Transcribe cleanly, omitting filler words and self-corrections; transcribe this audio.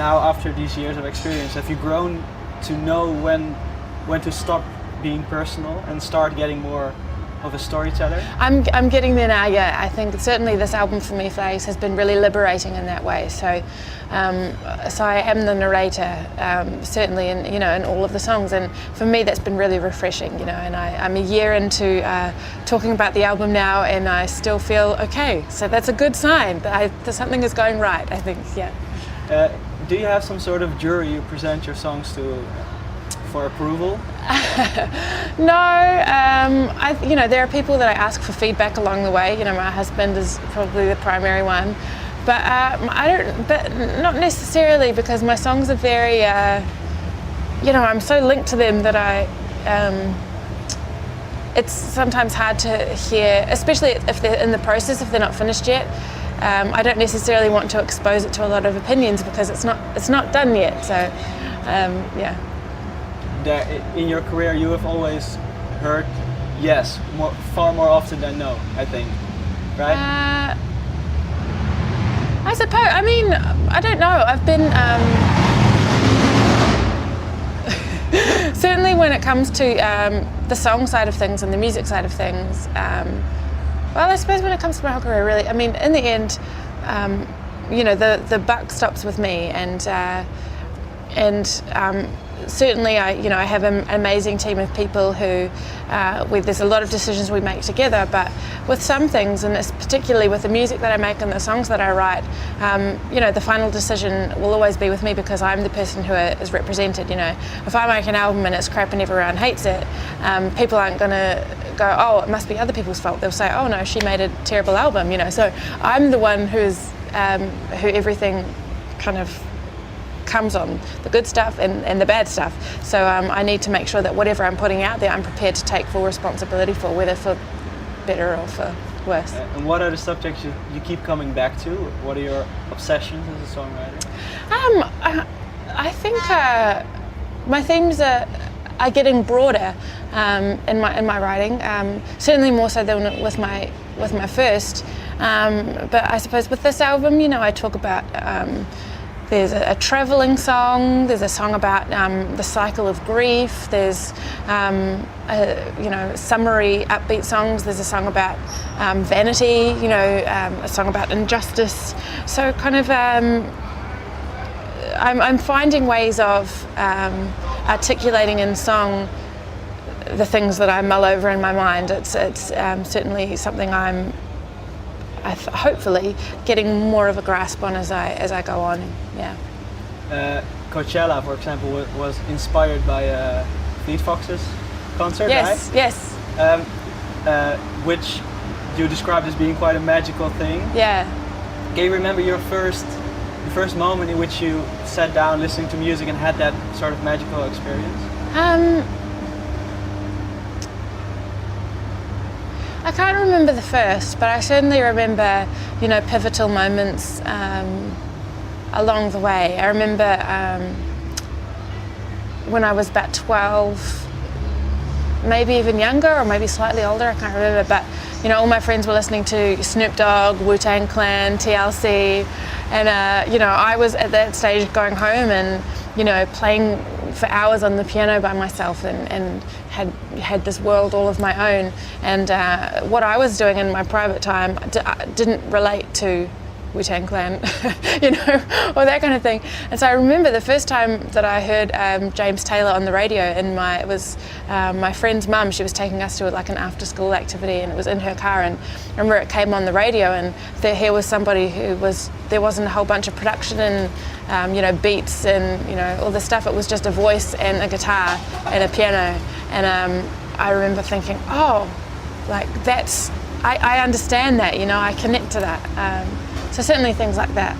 now after these years of experience, have you grown to know when to stop being personal and start getting more of a storyteller? I'm getting there now, yeah. I think certainly this album for me, Face, has been really liberating in that way. So I am the narrator, certainly in all of the songs, and for me that's been really refreshing, and I'm a year into talking about the album now, and I still feel okay. So that's a good sign that something is going right, I think, yeah. Do you have some sort of jury you present your songs to for approval? No, there are people that I ask for feedback along the way. My husband is probably the primary one, but but not necessarily, because my songs are very, I'm so linked to them that it's sometimes hard to hear, especially if they're in the process, if they're not finished yet. I don't necessarily want to expose it to a lot of opinions because it's not done yet. So, yeah. In your career, you have always heard yes far more often than no, I think, right? I suppose. I mean, I don't know. I've been certainly when it comes to the song side of things and the music side of things. Well, I suppose when it comes to my whole career, really, I mean, in the end, the buck stops with me, and certainly I have an amazing team of people who, there's a lot of decisions we make together, but with some things, and particularly with the music that I make and the songs that I write, the final decision will always be with me, because I'm the person who is represented. If I make an album and it's crap and everyone hates it, people aren't going to go, oh, it must be other people's fault. They'll say, oh no, she made a terrible album, so I'm the one who everything kind of comes on, the good stuff and the bad stuff. So I need to make sure that whatever I'm putting out there, I'm prepared to take full responsibility for, whether for better or for worse. And what are the subjects you keep coming back to? What are your obsessions as a songwriter? I think my themes are getting broader in my writing. Certainly more so than with my first. But I suppose with this album, I talk about. There's a travelling song. There's a song about the cycle of grief. There's summary, upbeat songs. There's a song about vanity. A song about injustice. So kind of, I'm finding ways of articulating in song the things that I mull over in my mind. It's certainly something I'm hopefully getting more of a grasp on as I go on. Yeah. Coachella, for example, was inspired by Fleet Foxes concert, yes, right? Yes. Which you described as being quite a magical thing. Yeah. Can you remember the first moment in which you sat down listening to music and had that sort of magical experience? I can't remember the first, but I certainly remember, pivotal moments along the way. I remember when I was about 12, maybe even younger, or maybe slightly older, I can't remember, but all my friends were listening to Snoop Dogg, Wu-Tang Clan, TLC, and I was at that stage going home and playing for hours on the piano by myself, and had this world all of my own, and what I was doing in my private time didn't relate to Wu-Tang Clan, or that kind of thing. And so I remember the first time that I heard James Taylor on the radio, and it was my friend's mum. She was taking us to an after-school activity, and it was in her car. And I remember it came on the radio, and here was somebody there wasn't a whole bunch of production and beats and all this stuff. It was just a voice and a guitar and a piano. And I remember thinking, oh, like I understand that. I connect to that. So certainly things like that.